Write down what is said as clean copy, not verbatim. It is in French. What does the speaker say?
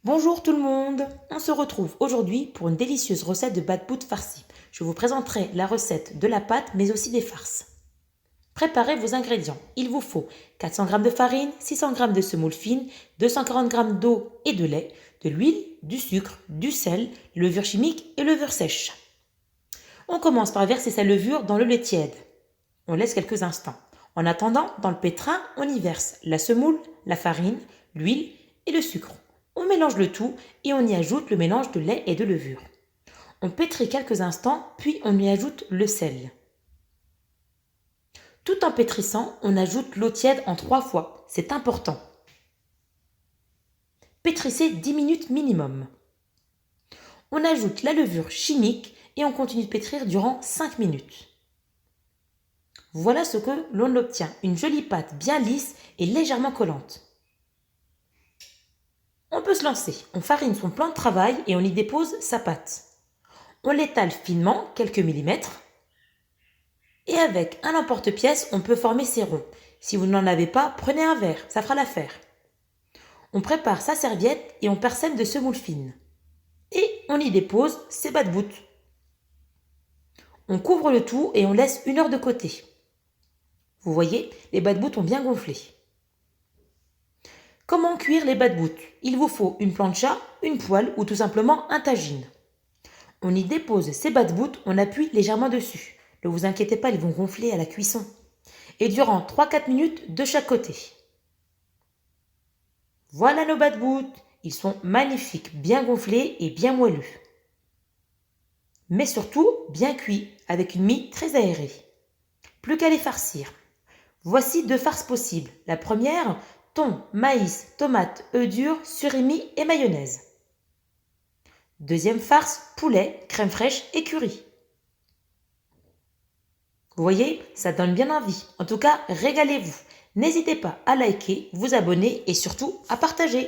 Bonjour tout le monde, on se retrouve aujourd'hui pour une délicieuse recette de batbout farci. Je vous présenterai la recette de la pâte mais aussi des farces. Préparez vos ingrédients. Il vous faut 400 g de farine, 600 g de semoule fine, 240 g d'eau et de lait, de l'huile, du sucre, du sel, levure chimique et levure sèche. On commence par verser sa levure dans le lait tiède. On laisse quelques instants. En attendant, dans le pétrin, on y verse la semoule, la farine, l'huile et le sucre. On mélange le tout et on y ajoute le mélange de lait et de levure. On pétrit quelques instants, puis on y ajoute le sel. Tout en pétrissant, on ajoute l'eau tiède en 3 fois. C'est important. Pétrissez 10 minutes minimum. On ajoute la levure chimique et on continue de pétrir durant 5 minutes. Voilà ce que l'on obtient, une jolie pâte bien lisse et légèrement collante. On peut se lancer, on farine son plan de travail et on y dépose sa pâte. On l'étale finement, quelques millimètres. Et avec un emporte-pièce, on peut former ses ronds. Si vous n'en avez pas, prenez un verre, ça fera l'affaire. On prépare sa serviette et on parsème de semoule fine. Et on y dépose ses batbout. On couvre le tout et on laisse 1 heure de côté. Vous voyez, les batbout ont bien gonflé. Comment cuire les batbout? Il vous faut une plancha, une poêle ou tout simplement un tagine. On y dépose ces batbout, on appuie légèrement dessus. Ne vous inquiétez pas, ils vont gonfler à la cuisson. Et durant 3-4 minutes de chaque côté. Voilà nos batbout. Ils sont magnifiques, bien gonflés et bien moelleux. Mais surtout bien cuits, avec une mie très aérée. Plus qu'à les farcir. Voici 2 farces possibles. La première, thon, maïs, tomate, œufs durs, surimi et mayonnaise. Deuxième farce, poulet, crème fraîche et curry. Vous voyez, ça donne bien envie. En tout cas, régalez-vous. N'hésitez pas à liker, vous abonner et surtout à partager.